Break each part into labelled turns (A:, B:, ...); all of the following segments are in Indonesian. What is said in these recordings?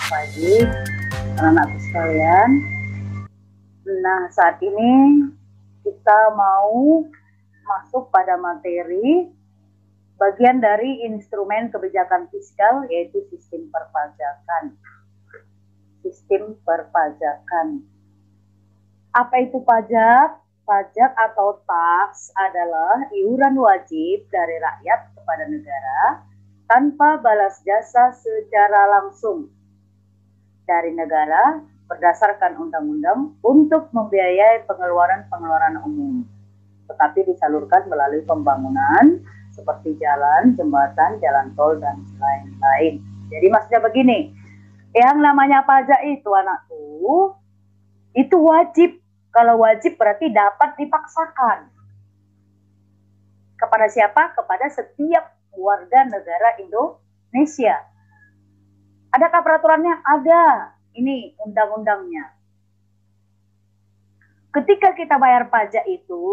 A: pagi anak-anakku sekalian. Nah, saat ini kita mau masuk pada materi bagian dari instrumen kebijakan fiskal, yaitu sistem perpajakan. Sistem perpajakan. Apa itu pajak? Pajak atau tax adalah iuran wajib dari rakyat kepada negara tanpa balas jasa secara langsung dari negara berdasarkan undang-undang untuk membiayai pengeluaran-pengeluaran umum, tetapi disalurkan melalui pembangunan seperti jalan, jembatan, jalan tol, dan lain-lain. Jadi maksudnya begini, yang namanya pajak itu anakku, itu wajib. Kalau wajib berarti dapat dipaksakan. Kepada siapa? Kepada setiap warga negara Indonesia. Adakah peraturannya? Ada. Ini undang-undangnya. Ketika kita bayar pajak itu,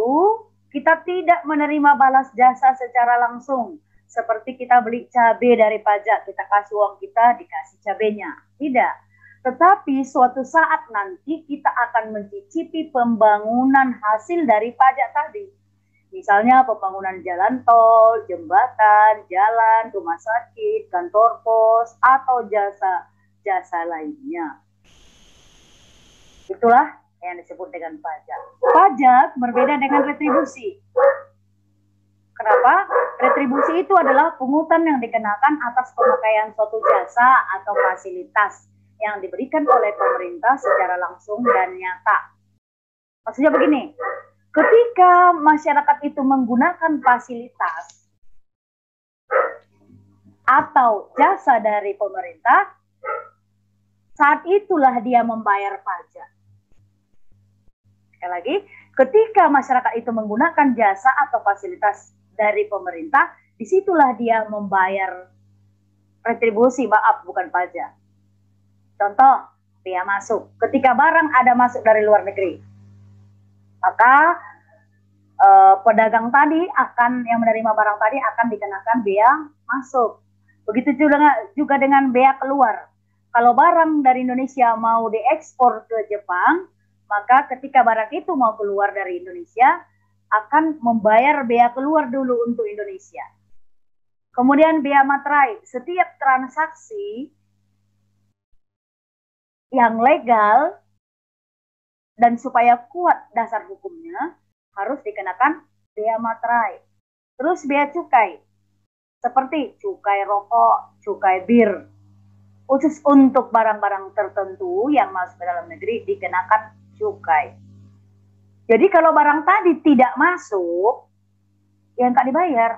A: kita tidak menerima balas jasa secara langsung. Seperti kita beli cabai dari pajak, kita kasih uang kita, dikasih cabainya. Tidak. Tetapi suatu saat nanti kita akan mencicipi pembangunan hasil dari pajak tadi. Misalnya pembangunan jalan tol, jembatan, jalan, rumah sakit, kantor pos, atau jasa-jasa lainnya. Itulah yang disebut dengan pajak. Pajak berbeda dengan retribusi. Kenapa? Retribusi itu adalah pungutan yang dikenakan atas pemakaian suatu jasa atau fasilitas yang diberikan oleh pemerintah secara langsung dan nyata. Maksudnya begini, ketika masyarakat itu menggunakan fasilitas atau jasa dari pemerintah, saat itulah dia membayar pajak. Sekali lagi, ketika masyarakat itu menggunakan jasa atau fasilitas dari pemerintah, disitulah dia membayar retribusi, maaf, bukan pajak. Contoh, biaya masuk. Ketika barang ada masuk dari luar negeri, maka pedagang tadi yang menerima barang tadi akan dikenakan bea masuk. Begitu juga dengan bea keluar. Kalau barang dari Indonesia mau diekspor ke Jepang, maka ketika barang itu mau keluar dari Indonesia, akan membayar bea keluar dulu untuk Indonesia. Kemudian bea materai. Setiap transaksi yang legal dan supaya kuat dasar hukumnya harus dikenakan bea materai. Terus bea cukai, seperti cukai rokok, cukai bir. Khusus untuk barang-barang tertentu yang masuk ke dalam negeri dikenakan cukai. Jadi kalau barang tadi tidak masuk, ya nggak dibayar.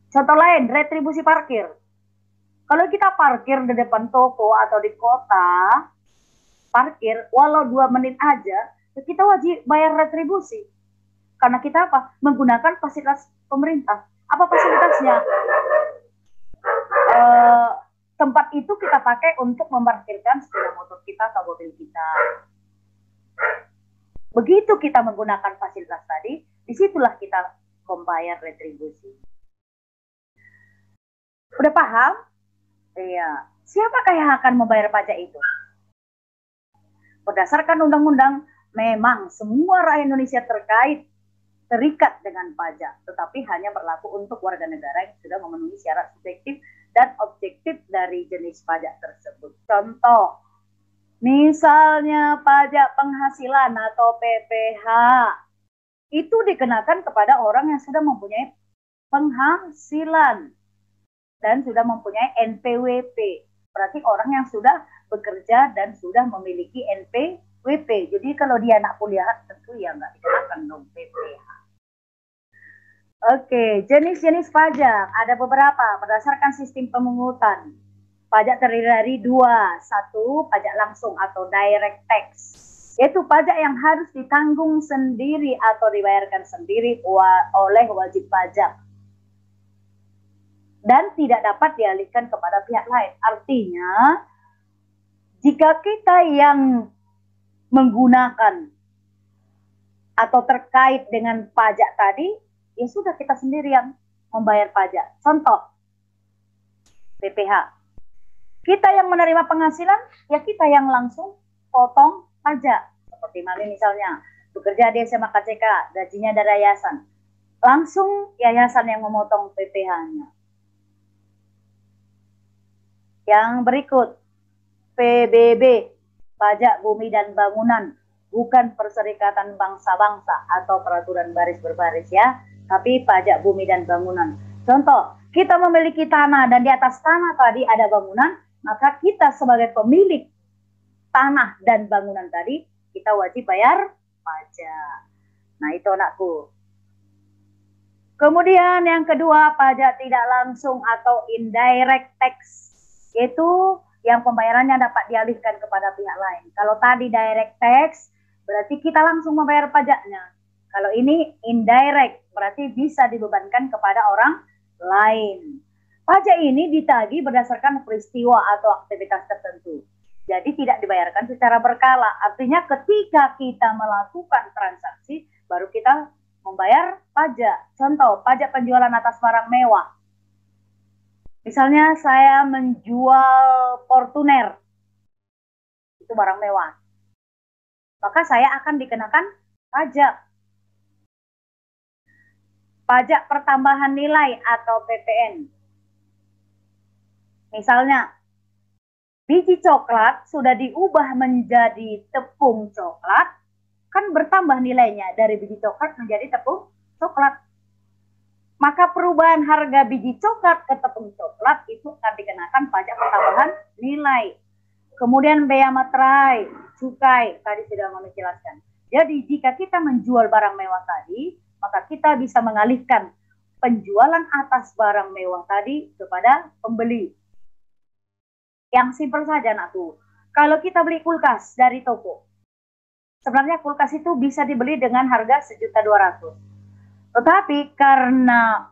A: Contoh lain, retribusi parkir. Kalau kita parkir di depan toko atau di kota, parkir walau 2 menit aja, kita wajib bayar retribusi. Karena kita apa? Menggunakan fasilitas pemerintah. Apa fasilitasnya? Tempat itu kita pakai untuk memarkirkan sepeda motor kita atau mobil kita. Begitu kita menggunakan fasilitas tadi, disitulah kita membayar retribusi. Udah paham? Iya. Siapakah yang akan membayar pajak itu? Berdasarkan undang-undang, memang semua rakyat Indonesia terikat dengan pajak, tetapi hanya berlaku untuk warga negara yang sudah memenuhi syarat subjektif dan objektif dari jenis pajak tersebut. Contoh, misalnya pajak penghasilan atau PPh, itu dikenakan kepada orang yang sudah mempunyai penghasilan dan sudah mempunyai NPWP. Berarti orang yang sudah bekerja dan sudah memiliki NPWP. Jadi kalau dia anak kuliah tentu ya nggak dikenakan dong PPh. Oke, jenis-jenis pajak ada beberapa berdasarkan sistem pemungutan. Pajak terdiri dari 2, 1 pajak langsung atau direct tax, yaitu pajak yang harus ditanggung sendiri atau dibayarkan sendiri oleh wajib pajak dan tidak dapat dialihkan kepada pihak lain. Artinya, jika kita yang menggunakan atau terkait dengan pajak tadi, ya sudah kita sendiri yang membayar pajak. Contoh, PPh. Kita yang menerima penghasilan, ya kita yang langsung potong pajak. Seperti Mami misalnya, bekerja di SMA KCK, gajinya dari yayasan. Langsung yayasan yang memotong PPh-nya. Yang berikut, PBB, Pajak Bumi dan Bangunan, bukan Perserikatan Bangsa-Bangsa atau peraturan baris berbaris ya, tapi pajak bumi dan bangunan. Contoh, kita memiliki tanah dan di atas tanah tadi ada bangunan, maka kita sebagai pemilik tanah dan bangunan tadi, kita wajib bayar pajak. Nah itu anakku. Kemudian yang kedua, pajak tidak langsung atau indirect tax, yaitu yang pembayarannya dapat dialihkan kepada pihak lain. Kalau tadi direct tax, berarti kita langsung membayar pajaknya. Kalau ini indirect, berarti bisa dibebankan kepada orang lain. Pajak ini ditagih berdasarkan peristiwa atau aktivitas tertentu. Jadi tidak dibayarkan secara berkala. Artinya ketika kita melakukan transaksi, baru kita membayar pajak. Contoh, pajak penjualan atas barang mewah. Misalnya saya menjual Fortuner, itu barang mewah, maka saya akan dikenakan pajak. Pajak pertambahan nilai atau PPN. Misalnya, biji coklat sudah diubah menjadi tepung coklat, kan bertambah nilainya dari biji coklat menjadi tepung coklat. Maka perubahan harga biji coklat ke tepung coklat itu akan dikenakan pajak pertambahan nilai. Kemudian bea materai, cukai, tadi sudah menjelaskan. Jadi jika kita menjual barang mewah tadi, maka kita bisa mengalihkan penjualan atas barang mewah tadi kepada pembeli. Yang simpel saja anakku. Kalau kita beli kulkas dari toko, sebenarnya kulkas itu bisa dibeli dengan harga 1.200.000. Tetapi karena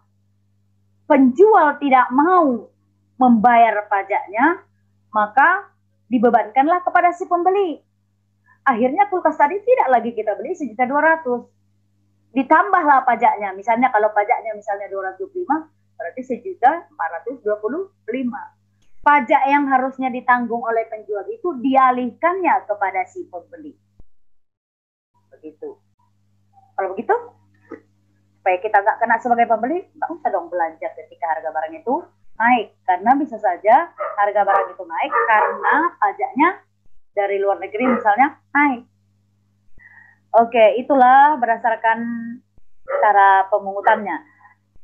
A: penjual tidak mau membayar pajaknya, maka dibebankanlah kepada si pembeli. Akhirnya kulkas tadi tidak lagi kita beli 1.200.000. Ditambahlah pajaknya. Misalnya kalau pajaknya misalnya 225, berarti 1.425. Pajak yang harusnya ditanggung oleh penjual itu dialihkannya kepada si pembeli. Begitu. Kalau begitu, supaya kita nggak kena sebagai pembeli, nggak usah dong belanja ketika harga barang itu naik. Karena bisa saja harga barang itu naik karena pajaknya dari luar negeri misalnya naik. Oke, itulah berdasarkan cara pemungutannya.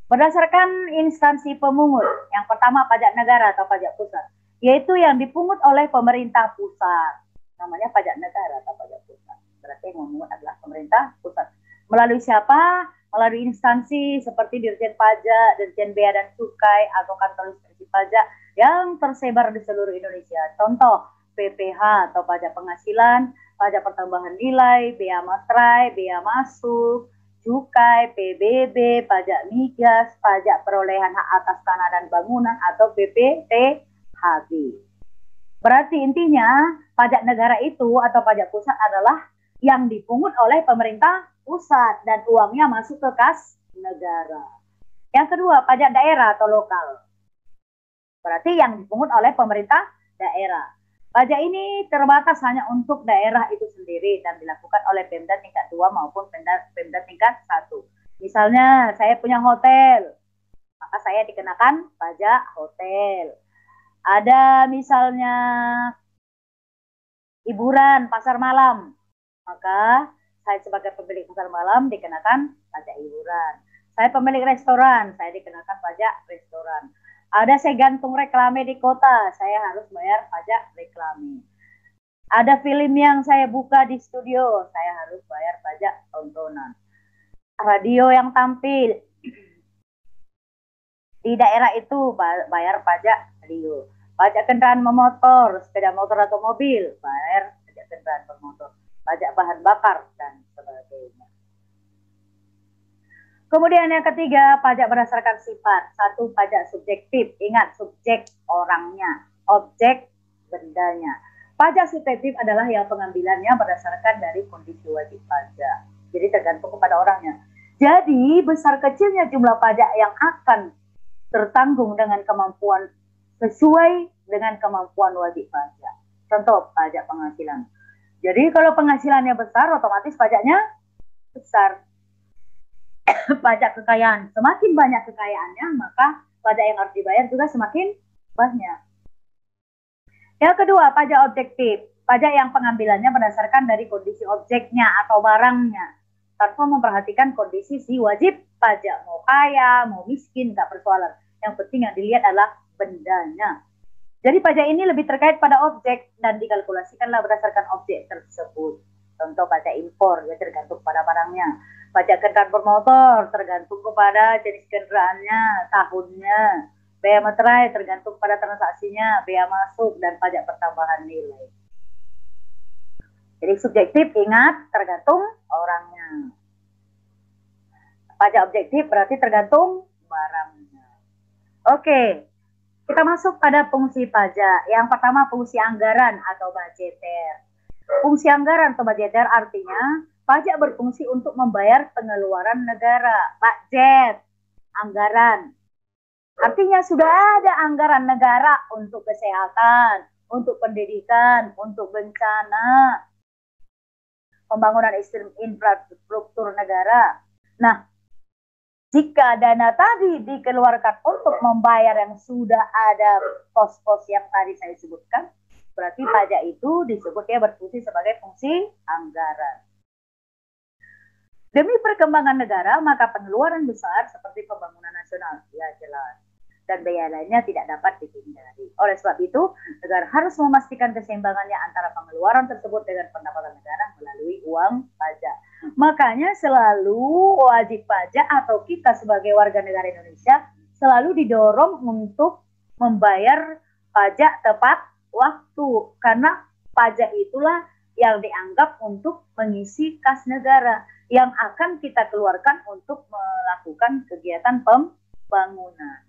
A: Berdasarkan instansi pemungut, yang pertama pajak negara atau pajak pusat, yaitu yang dipungut oleh pemerintah pusat. Namanya pajak negara atau pajak pusat. Berarti yang memungut adalah pemerintah pusat. Melalui siapa? Melalui instansi seperti Dirjen Pajak, Dirjen Bea dan Cukai, atau kantor inspeksi pajak yang tersebar di seluruh Indonesia. Contoh, PPh atau pajak penghasilan, pajak pertambahan nilai, bea materai, bea masuk, cukai, PBB, pajak migas, pajak perolehan hak atas tanah dan bangunan atau PPTHB. Berarti intinya pajak negara itu atau pajak pusat adalah yang dipungut oleh pemerintah pusat dan uangnya masuk ke kas negara. Yang kedua, pajak daerah atau lokal. Berarti yang dipungut oleh pemerintah daerah. Pajak ini terbatas hanya untuk daerah itu sendiri dan dilakukan oleh Pemda tingkat 2 maupun Pemda tingkat 1. Misalnya saya punya hotel, maka saya dikenakan pajak hotel. Ada misalnya hiburan, pasar malam, maka saya sebagai pemilik pasar malam dikenakan pajak hiburan. Saya pemilik restoran, saya dikenakan pajak restoran. Ada saya gantung reklame di kota, saya harus bayar pajak reklame. Ada film yang saya buka di studio, saya harus bayar pajak tontonan. Radio yang tampil di daerah itu bayar pajak radio. Pajak kendaraan memotor, sepeda motor atau mobil, bayar pajak kendaraan bermotor. Pajak bahan bakar, dan sebagainya. Kemudian yang ketiga, pajak berdasarkan sifat. Satu, pajak subjektif. Ingat, subjek orangnya, objek bendanya. Pajak subjektif adalah yang pengambilannya berdasarkan dari kondisi wajib pajak. Jadi tergantung kepada orangnya. Jadi besar kecilnya jumlah pajak yang akan tertanggung dengan kemampuan sesuai dengan kemampuan wajib pajak. Contoh pajak penghasilan. Jadi kalau penghasilannya besar, otomatis pajaknya besar. Pajak kekayaan, semakin banyak kekayaannya, maka pajak yang harus dibayar juga semakin banyak. Yang kedua, pajak objektif. Pajak yang pengambilannya berdasarkan dari kondisi objeknya atau barangnya, tanpa memperhatikan kondisi si wajib pajak. Mau kaya, mau miskin, nggak persoalan. Yang penting yang dilihat adalah bendanya. Jadi pajak ini lebih terkait pada objek dan dikalkulasikanlah berdasarkan objek tersebut. Contoh pajak impor, ya tergantung pada barangnya. Pajak kendaraan bermotor tergantung kepada jenis kendaraannya, tahunnya. Bea materai tergantung pada transaksinya, bea masuk, dan pajak pertambahan nilai. Jadi subjektif, ingat, tergantung orangnya. Pajak objektif berarti tergantung barangnya. Oke. Kita masuk pada fungsi pajak. Yang pertama fungsi anggaran atau budgeter. Fungsi anggaran atau budgeter artinya pajak berfungsi untuk membayar pengeluaran negara. Budget, anggaran. Artinya sudah ada anggaran negara untuk kesehatan, untuk pendidikan, untuk bencana, pembangunan infrastruktur negara. Nah, jika dana tadi dikeluarkan untuk membayar yang sudah ada pos-pos yang tadi saya sebutkan, berarti pajak itu disebutnya berfungsi sebagai fungsi anggaran. Demi perkembangan negara, maka pengeluaran besar seperti pembangunan nasional, ya jelas, dan biaya lainnya tidak dapat dihindari. Oleh sebab itu, negara harus memastikan keseimbangannya antara pengeluaran tersebut dengan pendapatan negara melalui uang pajak. Makanya selalu wajib pajak atau kita sebagai warga negara Indonesia selalu didorong untuk membayar pajak tepat waktu. Karena pajak itulah yang dianggap untuk mengisi kas negara yang akan kita keluarkan untuk melakukan kegiatan pembangunan.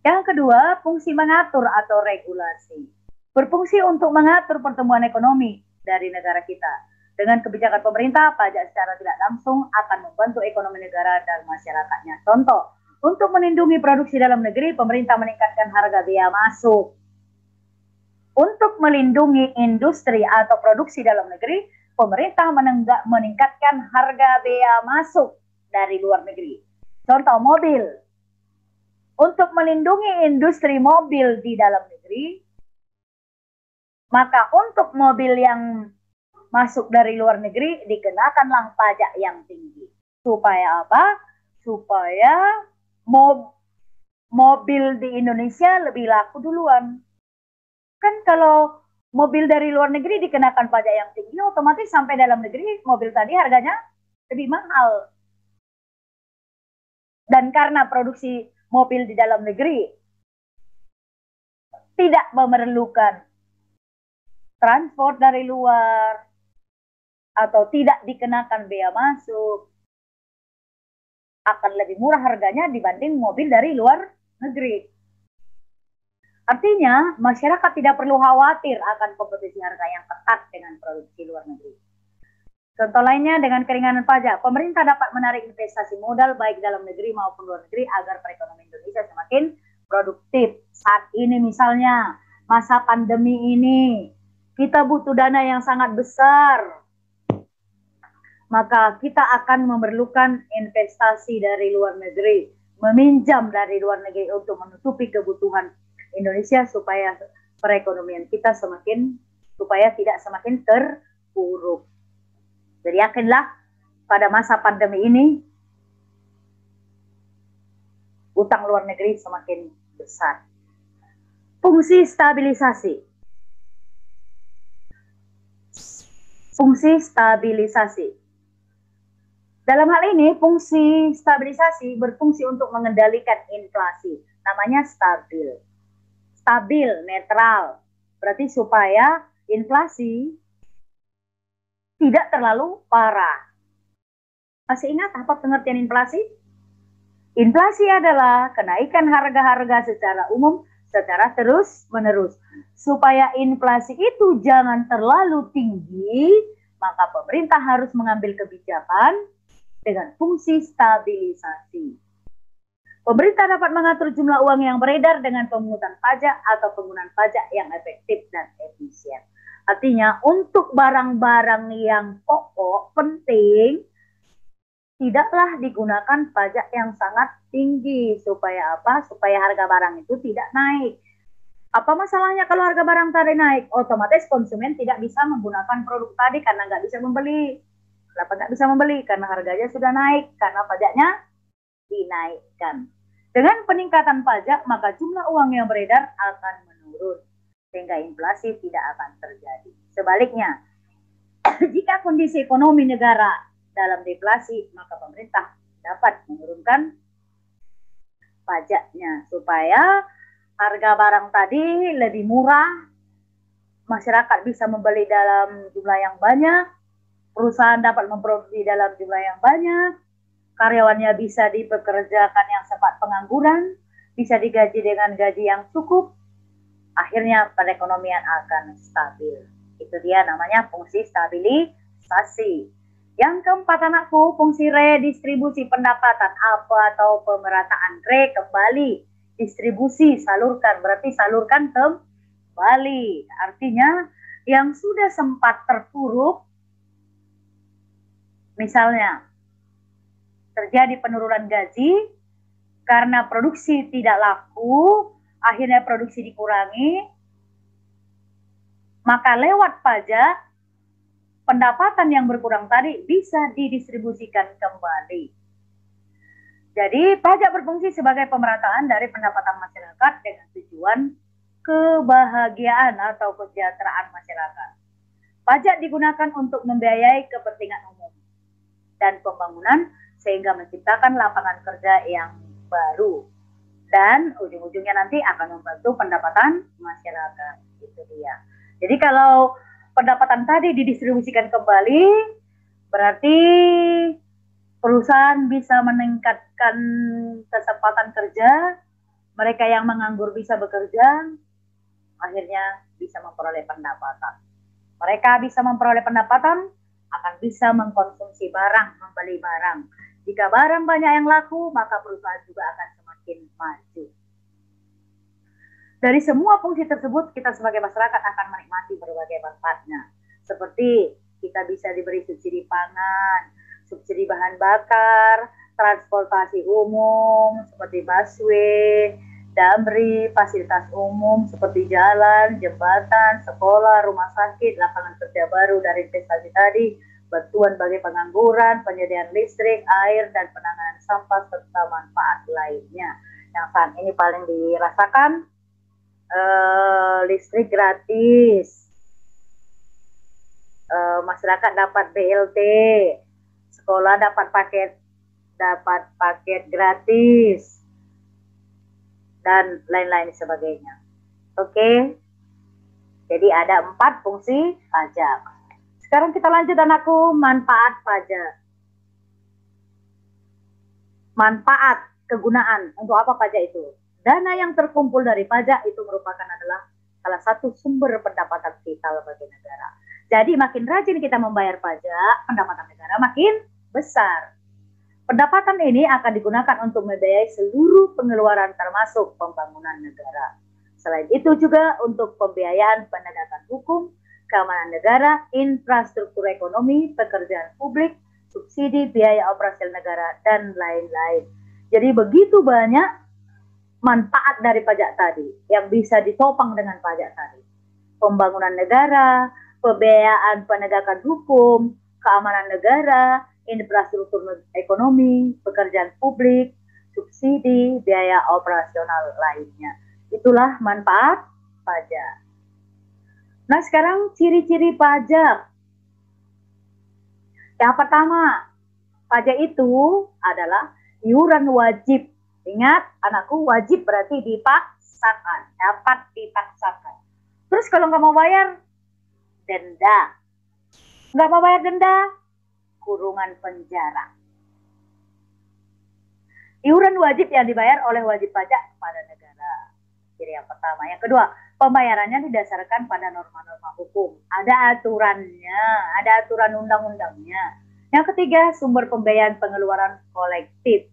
A: Yang kedua, fungsi mengatur atau regulasi. Berfungsi untuk mengatur pertumbuhan ekonomi dari negara kita. Dengan kebijakan pemerintah, pajak secara tidak langsung akan membantu ekonomi negara dan masyarakatnya. Contoh, untuk melindungi produksi dalam negeri, pemerintah meningkatkan harga bea masuk. Untuk melindungi industri atau produksi dalam negeri, pemerintah meningkatkan harga bea masuk dari luar negeri. Contoh, mobil. Untuk melindungi industri mobil di dalam negeri, maka untuk mobil yang masuk dari luar negeri dikenakanlah pajak yang tinggi. Supaya apa? Supaya mobil di Indonesia lebih laku duluan. Kan kalau mobil dari luar negeri dikenakan pajak yang tinggi, otomatis sampai dalam negeri mobil tadi harganya lebih mahal. Dan karena produksi mobil di dalam negeri tidak memerlukan transport dari luar, atau tidak dikenakan bea masuk, akan lebih murah harganya dibanding mobil dari luar negeri. Artinya, masyarakat tidak perlu khawatir akan kompetisi harga yang ketat dengan produksi luar negeri. Contoh lainnya, dengan keringanan pajak, pemerintah dapat menarik investasi modal baik dalam negeri maupun luar negeri agar perekonomian Indonesia semakin produktif. Saat ini misalnya, masa pandemi ini, kita butuh dana yang sangat besar. Maka kita akan memerlukan investasi dari luar negeri, meminjam dari luar negeri untuk menutupi kebutuhan Indonesia supaya perekonomian kita tidak semakin terpuruk. Jadi yakinlah pada masa pandemi ini utang luar negeri semakin besar. Fungsi stabilisasi. Fungsi stabilisasi. Dalam hal ini, fungsi stabilisasi berfungsi untuk mengendalikan inflasi. Namanya stabil. Stabil, netral. Berarti supaya inflasi tidak terlalu parah. Masih ingat apa pengertian inflasi? Inflasi adalah kenaikan harga-harga secara umum secara terus-menerus. Supaya inflasi itu jangan terlalu tinggi, maka pemerintah harus mengambil kebijakan dengan fungsi stabilisasi. Pemerintah dapat mengatur jumlah uang yang beredar dengan pemungutan pajak atau penggunaan pajak yang efektif dan efisien. Artinya untuk barang-barang yang pokok, penting, tidaklah digunakan pajak yang sangat tinggi. Supaya apa? Supaya harga barang itu tidak naik. Apa masalahnya kalau harga barang tadi naik? Otomatis konsumen tidak bisa menggunakan produk tadi karena nggak bisa membeli. Kenapa nggak bisa membeli? Karena harganya sudah naik, karena pajaknya dinaikkan. Dengan peningkatan pajak, maka jumlah uang yang beredar akan menurun, sehingga inflasi tidak akan terjadi. Sebaliknya, jika kondisi ekonomi negara dalam deflasi, maka pemerintah dapat menurunkan pajaknya supaya harga barang tadi lebih murah, masyarakat bisa membeli dalam jumlah yang banyak, perusahaan dapat memproduksi dalam jumlah yang banyak, karyawannya bisa dipekerjakan yang sempat pengangguran, bisa digaji dengan gaji yang cukup, akhirnya perekonomian akan stabil. Itu dia namanya fungsi stabilisasi. Yang keempat anakku, fungsi redistribusi pendapatan apa atau pemerataan. Kembali, distribusi, salurkan, berarti salurkan kembali. Artinya yang sudah sempat terpuruk, misalnya terjadi penurunan gaji karena produksi tidak laku, akhirnya produksi dikurangi, maka lewat pajak, pendapatan yang berkurang tadi bisa didistribusikan kembali. Jadi pajak berfungsi sebagai pemerataan dari pendapatan masyarakat dengan tujuan kebahagiaan atau kesejahteraan masyarakat. Pajak digunakan untuk membiayai kepentingan umum dan pembangunan sehingga menciptakan lapangan kerja yang baru dan ujung-ujungnya nanti akan membantu pendapatan masyarakat. Itu dia. Jadi kalau pendapatan tadi didistribusikan kembali, berarti perusahaan bisa meningkatkan kesempatan kerja, mereka yang menganggur bisa bekerja, akhirnya bisa memperoleh pendapatan. Mereka bisa memperoleh pendapatan, akan bisa mengkonsumsi barang, membeli barang. Jika barang banyak yang laku, maka perusahaan juga akan semakin maju. Dari semua fungsi tersebut, kita sebagai masyarakat akan menikmati berbagai manfaatnya. Seperti kita bisa diberi subsidi pangan, subsidi bahan bakar, transportasi umum seperti busway, damri, fasilitas umum seperti jalan, jembatan, sekolah, rumah sakit, lapangan kerja baru dari investasi tadi, bantuan bagi pengangguran, penyediaan listrik, air, dan penanganan sampah, serta manfaat lainnya. Yang saat ini paling dirasakan, listrik gratis, masyarakat dapat BLT, sekolah dapat paket gratis, dan lain-lain sebagainya. Oke, jadi ada 4 fungsi pajak. Sekarang kita lanjut anakku, manfaat pajak. Manfaat, kegunaan, untuk apa pajak itu? Dana yang terkumpul dari pajak itu merupakan adalah salah satu sumber pendapatan vital bagi negara. Jadi makin rajin kita membayar pajak, pendapatan negara makin besar. Pendapatan ini akan digunakan untuk membiayai seluruh pengeluaran termasuk pembangunan negara. Selain itu juga untuk pembiayaan penegakan hukum, keamanan negara, infrastruktur ekonomi, pekerjaan publik, subsidi biaya operasional negara, dan lain-lain. Jadi begitu banyak manfaat dari pajak tadi yang bisa ditopang dengan pajak tadi. Pembangunan negara, pembiayaan penegakan hukum, keamanan negara, infrastruktur ekonomi, pekerjaan publik, subsidi, biaya operasional lainnya. Itulah manfaat pajak. Nah, sekarang ciri-ciri pajak. Yang pertama, pajak itu adalah iuran wajib. Ingat, anakku, wajib berarti dipaksakan, dapat dipaksakan. Terus kalau nggak mau bayar, denda. Nggak mau bayar denda, kurungan penjara. Iuran wajib yang dibayar oleh wajib pajak kepada negara. Jadi yang pertama. Yang kedua, pembayarannya didasarkan pada norma-norma hukum. Ada aturannya, ada aturan undang-undangnya. Yang ketiga, sumber pembiayaan pengeluaran kolektif.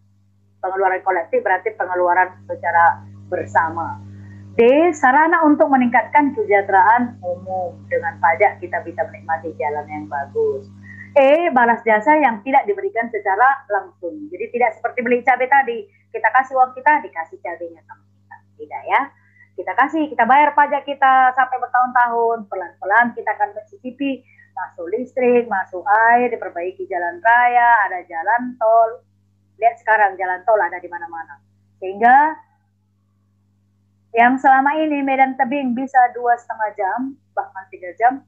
A: Pengeluaran kolektif berarti pengeluaran secara bersama. D. Sarana untuk meningkatkan kesejahteraan umum. Dengan pajak kita bisa menikmati jalan yang bagus. E. Balas jasa yang tidak diberikan secara langsung. Jadi tidak seperti beli cabai tadi. Kita kasih uang kita, dikasih cabainya sama kita. Tidak ya. Kita bayar pajak kita sampai bertahun-tahun. Pelan-pelan kita akan mencicipi masuk listrik, masuk air, diperbaiki jalan raya, ada jalan tol. Lihat sekarang jalan tol ada di mana-mana. Sehingga yang selama ini Medan Tebing bisa 2,5 jam, bahkan 3 jam.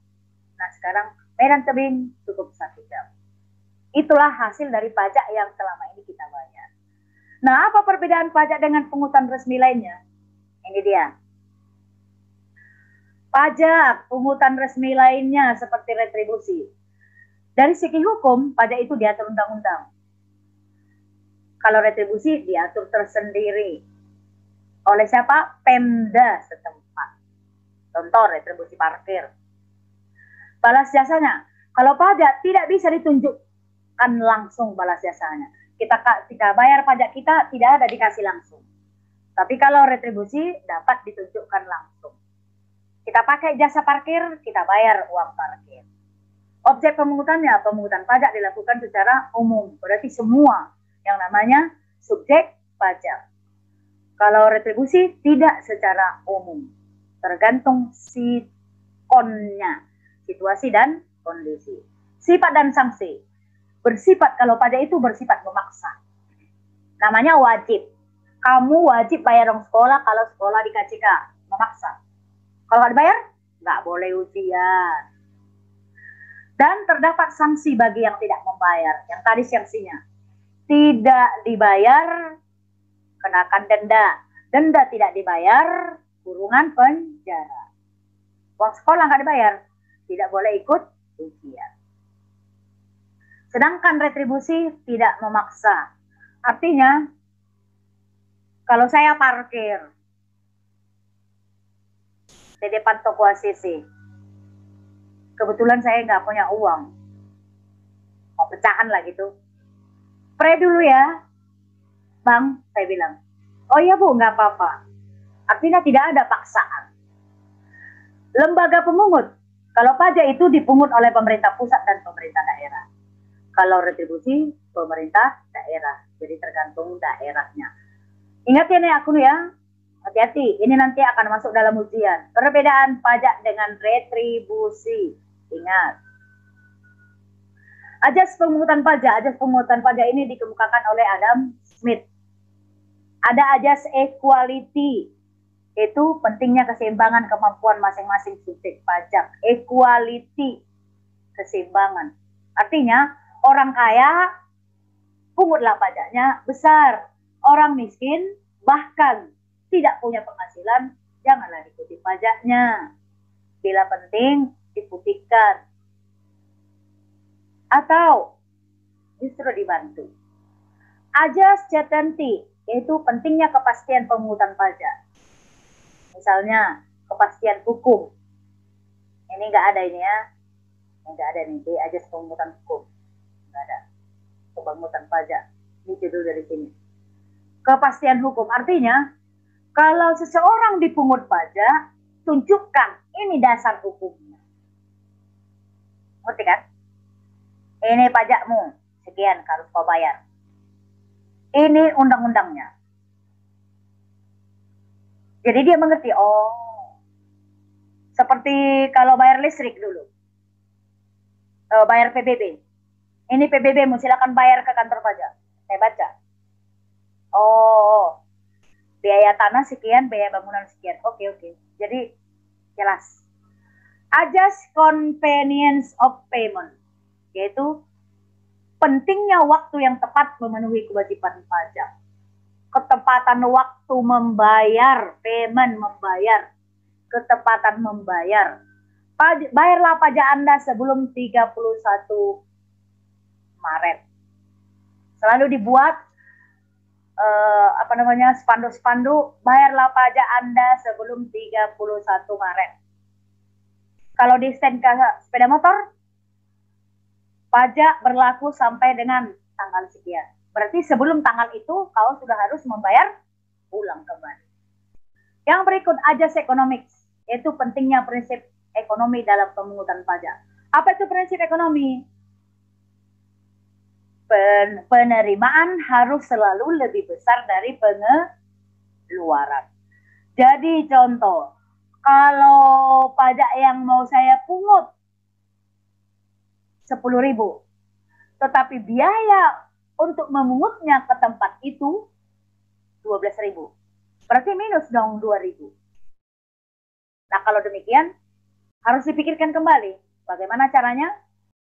A: Nah sekarang Medan Tebing cukup 1 jam. Itulah hasil dari pajak yang selama ini kita bayar. Nah apa perbedaan pajak dengan pungutan resmi lainnya? Ini dia. Pajak, pungutan resmi lainnya seperti retribusi. Dari segi hukum, pajak itu diatur undang-undang. Kalau retribusi diatur tersendiri. Oleh siapa? Pemda setempat. Contoh retribusi parkir. Balas jasanya. Kalau pajak tidak bisa ditunjukkan langsung balas jasanya. Kita bayar pajak kita tidak ada dikasih langsung. Tapi kalau retribusi dapat ditunjukkan langsung. Kita pakai jasa parkir, kita bayar uang parkir. Objek pemungutannya, pemungutan pajak dilakukan secara umum. Berarti semua yang namanya subjek pajak. Kalau retribusi tidak secara umum. Tergantung sikonnya, situasi dan kondisi. Sifat dan sanksi. Bersifat, kalau pajak itu bersifat memaksa. Namanya wajib. Kamu wajib bayar dong sekolah kalau sekolah di KCK. Memaksa. Kalau nggak dibayar, nggak boleh ujian. Dan terdapat sanksi bagi yang tidak membayar. Yang tadi sanksinya. Tidak dibayar, kenakan denda. Denda tidak dibayar, kurungan penjara. Uang sekolah nggak dibayar, tidak boleh ikut ujian. Sedangkan retribusi tidak memaksa. Artinya, kalau saya parkir di depan toko ACC, kebetulan saya nggak punya uang, mau pecahan lah gitu. Pre dulu ya, Bang, saya bilang. Oh iya Bu, nggak apa-apa. Artinya tidak ada paksaan. Lembaga pemungut, kalau pajak itu dipungut oleh pemerintah pusat dan pemerintah daerah. Kalau retribusi, pemerintah daerah. Jadi tergantung daerahnya. Ingat ya nih aku ya, hati-hati. Ini nanti akan masuk dalam ujian. Perbedaan pajak dengan retribusi. Ingat. Ajas pemungutan pajak ini dikemukakan oleh Adam Smith. Ada ajas equality, itu pentingnya keseimbangan kemampuan masing-masing subjek pajak. Equality, keseimbangan. Artinya orang kaya pungutlah pajaknya besar, orang miskin bahkan tidak punya penghasilan janganlah diikuti pajaknya. Bila penting diputihkan atau justru dibantu. Ajas certainty, yaitu pentingnya kepastian pemungutan pajak. Misalnya kepastian hukum. Ini nggak ada ini ya. Nggak ada nih, di ajas pemungutan hukum. Nggak ada. Pemungutan pajak. Ini judul dari sini. Kepastian hukum. Artinya, kalau seseorang dipungut pajak, tunjukkan ini dasar hukumnya. Ngerti kan? Ini pajakmu, sekian harus kau bayar. Ini undang-undangnya. Jadi dia mengerti, oh, seperti kalau bayar listrik dulu. Bayar PBB. Ini PBB-mu, silakan bayar ke kantor pajak. Saya baca. Oh, biaya tanah sekian, biaya bangunan sekian. Oke. Jadi jelas. Ajas convenience of payment. Yaitu pentingnya waktu yang tepat memenuhi kewajiban pajak. Ketepatan waktu membayar, payment membayar, ketepatan membayar. Bayarlah pajak Anda sebelum 31 Maret. Selalu dibuat spanduk-spanduk, bayarlah pajak Anda sebelum 31 Maret. Kalau di STNK sepeda motor, pajak berlaku sampai dengan tanggal sekian. Berarti sebelum tanggal itu kau sudah harus membayar ulang kembali. Yang berikut ajas economics, yaitu pentingnya prinsip ekonomi dalam pemungutan pajak. Apa itu prinsip ekonomi? Penerimaan harus selalu lebih besar dari pengeluaran. Jadi contoh, kalau pajak yang mau saya pungut 10.000, tetapi biaya untuk memungutnya ke tempat itu 12.000. Berarti minus dong 2.000. Nah, kalau demikian harus dipikirkan kembali bagaimana caranya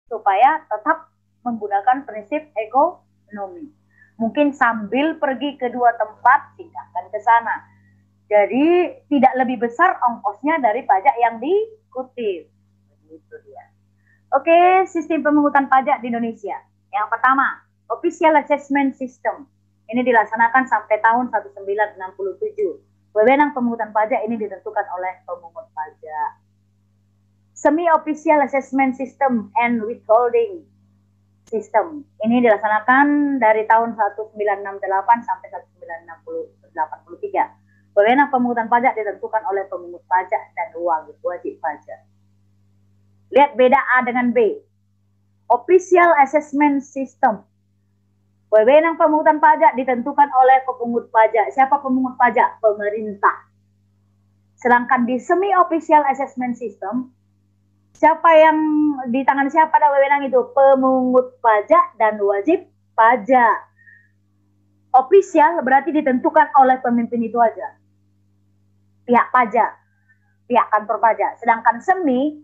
A: supaya tetap menggunakan prinsip ekonomi. Mungkin sambil pergi ke dua tempat, pindahkan ke sana. Jadi tidak lebih besar ongkosnya dari pajak yang dikutip. Begitu dia. Oke, sistem pemungutan pajak di Indonesia. Yang pertama, Official Assessment System. Ini dilaksanakan sampai tahun 1967. Wewenang pemungutan pajak ini ditentukan oleh pemungut pajak. Semi-Official Assessment System and Withholding System. Ini dilaksanakan dari tahun 1968 sampai 1983. Wewenang pemungutan pajak ditentukan oleh pemungut pajak dan wajib pajak. Lihat beda A dengan B. Official Assessment System. Wewenang pemungutan pajak ditentukan oleh pemungut pajak. Siapa pemungut pajak? Pemerintah. Sedangkan di Semi-Official Assessment System, siapa yang di tangan siapa ada wewenang itu? Pemungut pajak dan wajib pajak. Official berarti ditentukan oleh pemimpin itu aja. Pihak pajak, pihak kantor pajak. Sedangkan semi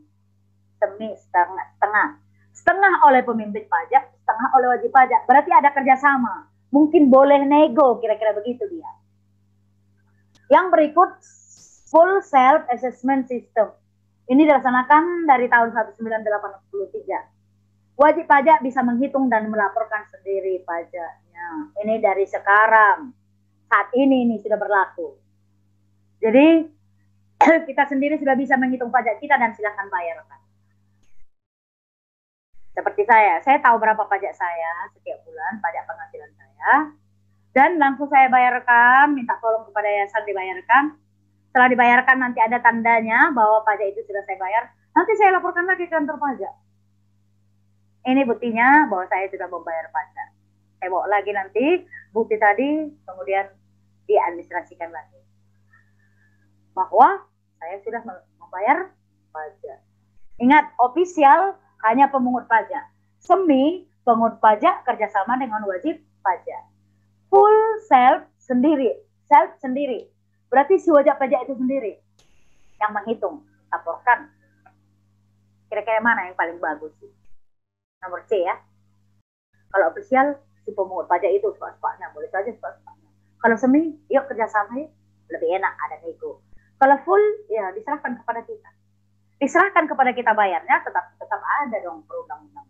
A: setengah. Setengah oleh pemimpin pajak, setengah oleh wajib pajak. Berarti ada kerjasama. Mungkin boleh nego, kira-kira begitu dia. Yang berikut, Full Self Assessment System. Ini dilaksanakan dari tahun 1983. Wajib pajak bisa menghitung dan melaporkan sendiri pajaknya. Ini dari sekarang. Saat ini sudah berlaku. Jadi kita sendiri sudah bisa menghitung pajak kita dan silahkan bayarkan. Seperti saya tahu berapa pajak saya setiap bulan, pajak penghasilan saya. Dan langsung saya bayarkan, minta tolong kepada yayasan dibayarkan. Setelah dibayarkan nanti ada tandanya bahwa pajak itu sudah saya bayar. Nanti saya laporkan lagi ke kantor pajak. Ini buktinya bahwa saya sudah membayar pajak. Saya bawa lagi nanti bukti tadi, kemudian diadministrasikan lagi. Bahwa saya sudah membayar pajak. Ingat, official hanya pemungut pajak. Semi, pemungut pajak kerjasama dengan wajib pajak. Full self sendiri. Berarti si wajib pajak itu sendiri yang menghitung, laporkan. Kira-kira mana yang paling bagus sih? Nomor C ya. Kalau official, si pemungut pajak itu suka-sukanya, boleh saja suka-sukanya. Kalau semi, yuk kerjasama yuk. Lebih enak, ada nego. Kalau full, ya diserahkan kepada kita. Diserahkan kepada kita bayarnya, tetap ada dong perundang-undangan.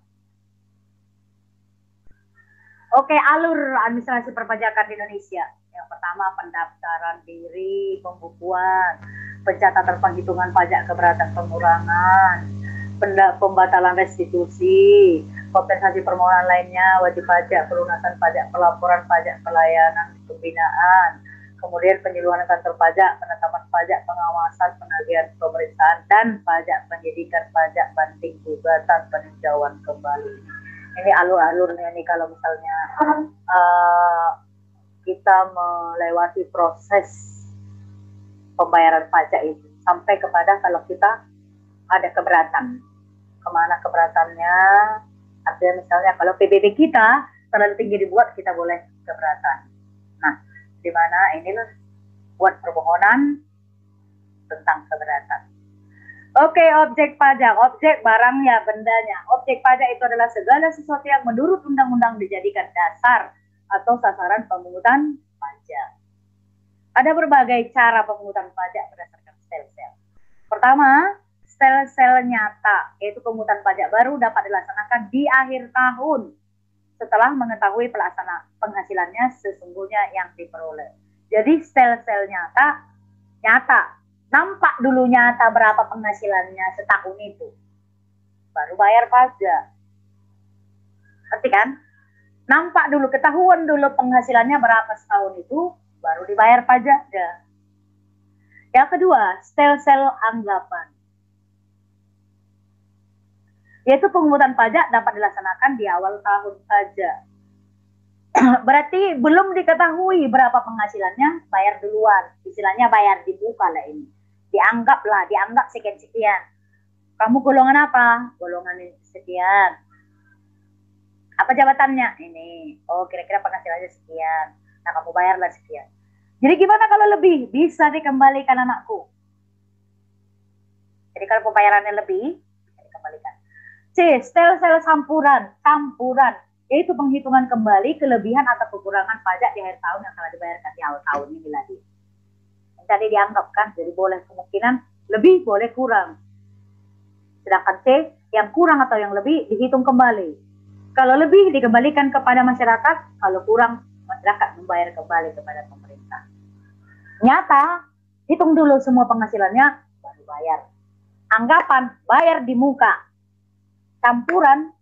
A: Oke, alur administrasi perpajakan di Indonesia. Yang pertama, pendaftaran diri, pembukuan, pencatatan penghitungan pajak keberatan pengurangan, pembatalan restitusi, kompensasi permohonan lainnya, wajib pajak, pelunasan pajak, pelaporan pajak, pelayanan pembinaan, kemudian penyuluhan kantor pajak, penetapan pajak, pengawasan, penagihan pemeriksaan, dan pajak penyidikan, pajak banding, gugatan, peninjauan kembali. Ini alur-alurnya nih kalau misalnya kita melewati proses pembayaran pajak itu sampai kepada kalau kita ada keberatan, kemana keberatannya? Artinya misalnya kalau PBB kita terlalu tinggi dibuat, kita boleh keberatan. Nah, di mana inilah buat permohonan tentang keberatan. Oke, objek pajak, objek barangnya, bendanya. Objek pajak itu adalah segala sesuatu yang menurut undang-undang dijadikan dasar atau sasaran pemungutan pajak. Ada berbagai cara pemungutan pajak berdasarkan sel-sel. Pertama, sel-sel nyata, yaitu pemungutan pajak baru dapat dilaksanakan di akhir tahun setelah mengetahui pelaksana penghasilannya sesungguhnya yang diperoleh. Jadi sel-sel nyata, nampak dulu nyata berapa penghasilannya setahun itu, baru bayar pajak. Ngerti kan? Nampak dulu, ketahuan dulu penghasilannya berapa setahun itu, baru dibayar pajak. Yang kedua, sel-sel anggapan. Yaitu pemungutan pajak dapat dilaksanakan di awal tahun saja. Berarti belum diketahui berapa penghasilannya, bayar duluan. Istilahnya bayar dibuka lah ini. Dianggap sekian-sekian. Kamu golongan apa? Golongan sekian. Apa jabatannya? Ini. Oh, kira-kira penghasilannya sekian. Nah, kamu bayarlah sekian. Jadi gimana kalau lebih? Bisa dikembalikan anakku. Jadi kalau pembayarannya lebih, bisa dikembalikan. C. Sel-sel campuran, yaitu penghitungan kembali kelebihan atau kekurangan pajak di akhir tahun yang telah dibayarkan di awal tahun ini lagi. Jadi dianggap kan, jadi boleh kemungkinan lebih, boleh kurang. Sedangkan C, yang kurang atau yang lebih dihitung kembali. Kalau lebih dikembalikan kepada masyarakat, kalau kurang masyarakat membayar kembali kepada pemerintah. Nyata, hitung dulu semua penghasilannya, baru bayar. Anggapan, bayar di muka. Campuran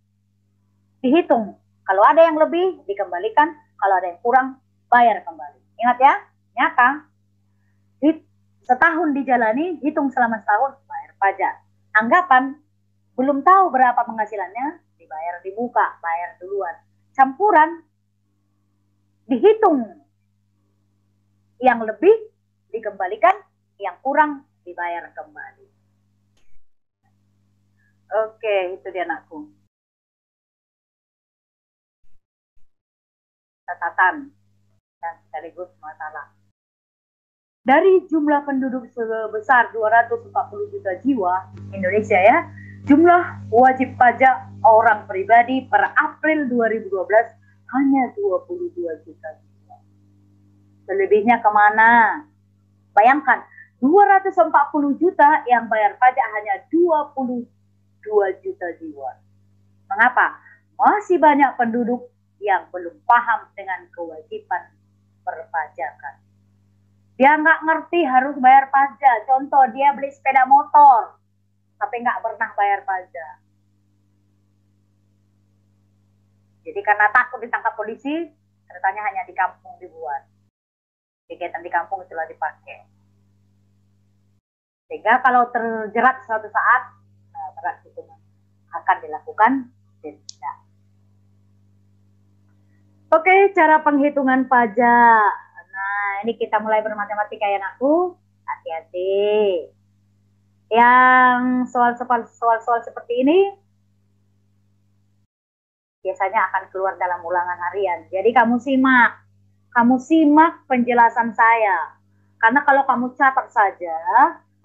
A: dihitung. Kalau ada yang lebih, dikembalikan. Kalau ada yang kurang, bayar kembali. Ingat ya, nyata. Setahun dijalani, hitung selama setahun, bayar pajak. Anggapan, belum tahu berapa penghasilannya, dibayar di muka, bayar duluan. Campuran, dihitung. Yang lebih, dikembalikan. Yang kurang, dibayar kembali. Oke, itu dia anakku. Catatan dan sekaligus masalah. Dari jumlah penduduk sebesar 240 juta jiwa Indonesia ya, jumlah wajib pajak orang pribadi per April 2012 hanya 22 juta jiwa. Selebihnya kemana? Bayangkan, 240 juta yang bayar pajak hanya 22 juta jiwa. Mengapa? Masih banyak penduduk yang belum paham dengan kewajiban perpajakan. Dia nggak ngerti harus bayar pajak. Contoh, dia beli sepeda motor, tapi nggak pernah bayar pajak. Jadi karena takut ditangkap polisi, ternyata hanya di kampung dibuat. Kegiatan di kampung itulah dipakai. Sehingga kalau terjerat suatu saat, berat hukuman akan dilakukan denda. Oke, cara penghitungan pajak. Nah, ini kita mulai bermatematika ya anakku. Hati-hati. Yang soal-soal seperti ini biasanya akan keluar dalam ulangan harian. Jadi kamu simak penjelasan saya. Karena kalau kamu catat saja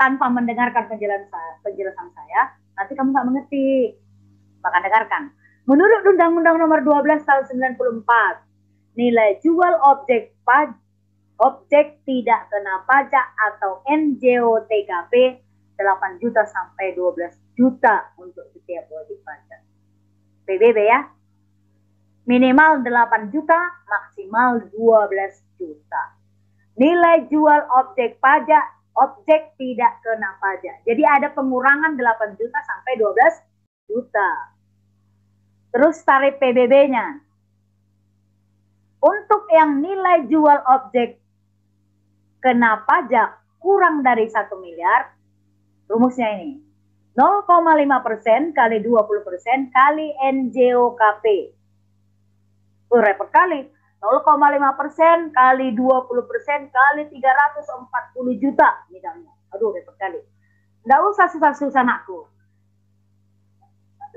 A: tanpa mendengarkan penjelasan saya, nanti kamu nggak mengerti. Maka dengarkan. Menurut Undang-Undang Nomor 12 Tahun 94, nilai jual objek tidak kena pajak atau NJOTKP 8 juta sampai 12 juta untuk setiap wajib pajak. PBB ya. Minimal 8 juta, maksimal 12 juta. Nilai jual objek tidak kena pajak. Jadi ada pengurangan 8 juta sampai 12 juta. Terus tarif PBB-nya. Untuk yang nilai jual objek kena pajak kurang dari 1 miliar, rumusnya ini. 0,5% kali 20% kali NJOKP. Repot kali. 0,5% kali 20% kali 340 juta misalnya. Aduh, repot kali. Nggak usah susah-susah anakku.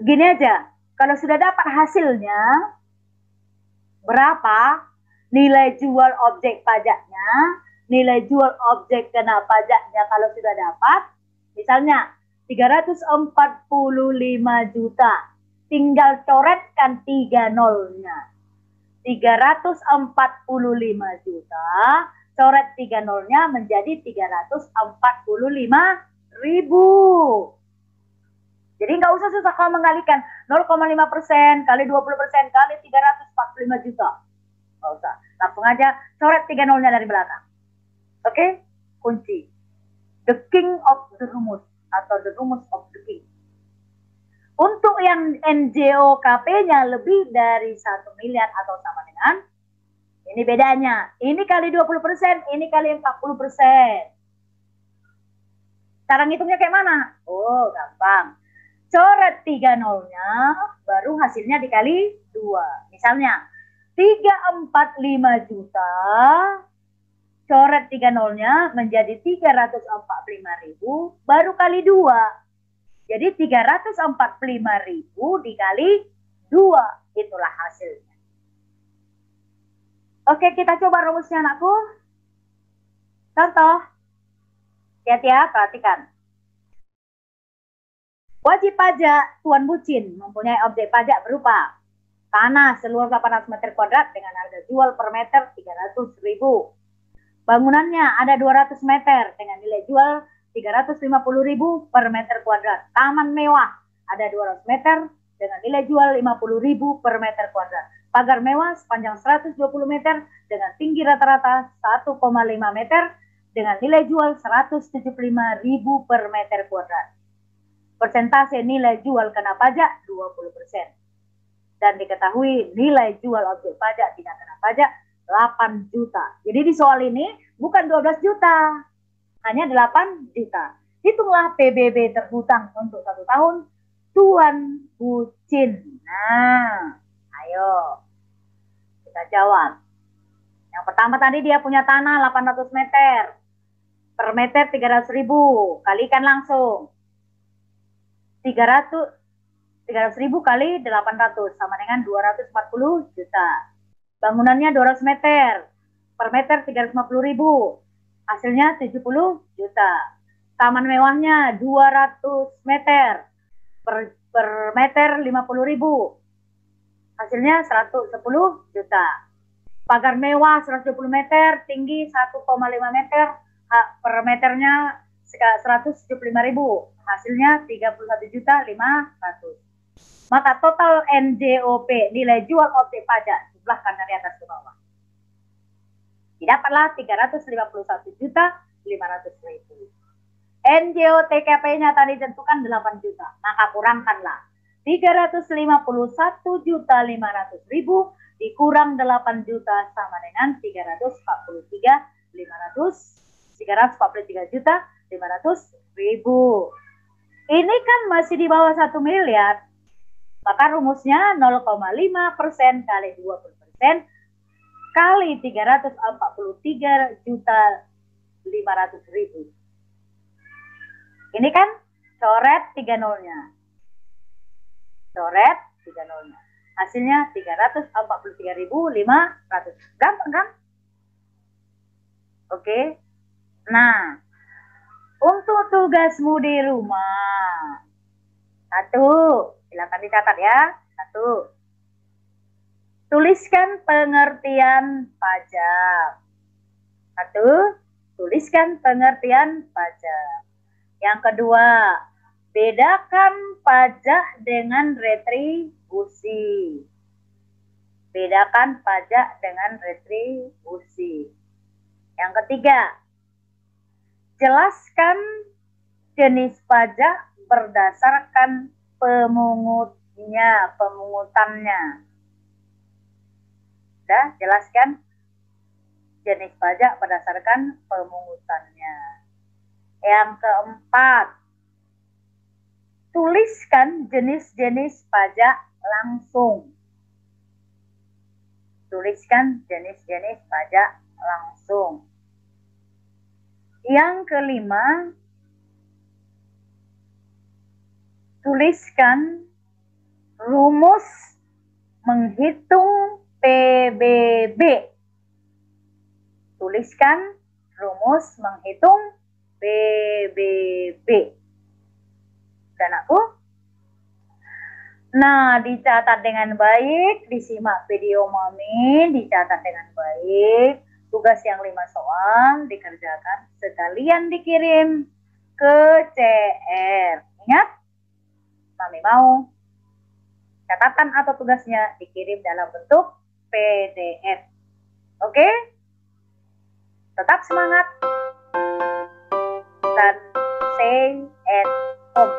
A: Gini aja. Kalau sudah dapat hasilnya, berapa nilai jual objek pajaknya, nilai jual objek kena pajaknya kalau sudah dapat, misalnya 345 juta, tinggal coretkan 3 nolnya. 345 juta, coret 3 nolnya menjadi 345 ribu. Jadi nggak usah susah kalau menggalikan 0,5% kali 20% kali 345 juta. Nggak usah. Langsung aja coret 3 nolnya dari belakang. Oke? Kunci. The king of the rumus atau the rumus of the king. Untuk yang NJOKP-nya lebih dari 1 miliar atau sama dengan, ini bedanya. Ini kali 20%, ini kali 40%. Cara ngitungnya kayak mana? Oh, gampang. Coret 3 nolnya, baru hasilnya dikali 2. Misalnya, 345 juta, coret 3 nolnya menjadi 345.000, baru kali 2. Jadi 345.000 dikali 2. Itulah hasilnya. Oke, kita coba rumusnya anakku. Contoh. Lihat ya, perhatikan. Wajib pajak Tuan Bucin mempunyai objek pajak berupa tanah seluas 800 meter kuadrat dengan harga jual per meter 300.000. Bangunannya ada 200 meter dengan nilai jual 350.000 per meter kuadrat. Taman mewah ada 200 meter dengan nilai jual 50.000 per meter kuadrat. Pagar mewah sepanjang 120 meter dengan tinggi rata-rata 1,5 meter dengan nilai jual 175.000 per meter kuadrat. Persentase nilai jual kena pajak 20%. Dan diketahui nilai jual objek pajak tidak kena pajak 8 juta. Jadi di soal ini bukan 12 juta, hanya 8 juta. Hitunglah PBB terhutang untuk 1 tahun Tuan Bucin. Nah, ayo kita jawab. Yang pertama tadi dia punya tanah 800 meter. Per meter 300.000. Kalikan langsung. 300.000 kali 800 sama dengan 240 juta. Bangunannya 200 meter. Per meter 350.000. Hasilnya 70 juta. Taman mewahnya 200 meter. Per meter 50.000. Hasilnya 110 juta. Pagar mewah 120 meter, tinggi 1,5 meter. Per meternya 175.000. Hasilnya 31.500.000. Maka total NJOP, nilai jual objek pajak, jumlahkan dari atas ke bawah. Didapatlah 351.500.000. NJOTKP-nya tadi tentukan 8 juta. Maka kurangkanlah 351.500.000 dikurang 8 juta sama dengan 343.500.000. Ini kan masih di bawah 1 miliar. Maka rumusnya 0,5% kali 20% kali 343.500.000. Ini kan coret 3 nolnya. Coret 3 nolnya. Hasilnya 343.500. Gampang kan? Oke. Nah, untuk tugasmu di rumah. 1. Silakan dicatat ya. 1. Tuliskan pengertian pajak. 1. Tuliskan pengertian pajak. Yang kedua, bedakan pajak dengan retribusi. Bedakan pajak dengan retribusi. Yang ketiga, jelaskan jenis pajak berdasarkan pemungutannya. Sudah, jelaskan jenis pajak berdasarkan pemungutannya. Yang keempat, tuliskan jenis-jenis pajak langsung. Tuliskan jenis-jenis pajak langsung. Yang kelima, tuliskan rumus menghitung PBB. Tuliskan rumus menghitung PBB. Dan aku? Nah, dicatat dengan baik, disimak video Mami, dicatat dengan baik. Tugas yang 5 soal dikerjakan, sekalian dikirim ke CR. Ingat, Mami mau catatan atau tugasnya dikirim dalam bentuk PDF. Oke? Tetap semangat dan stay at home.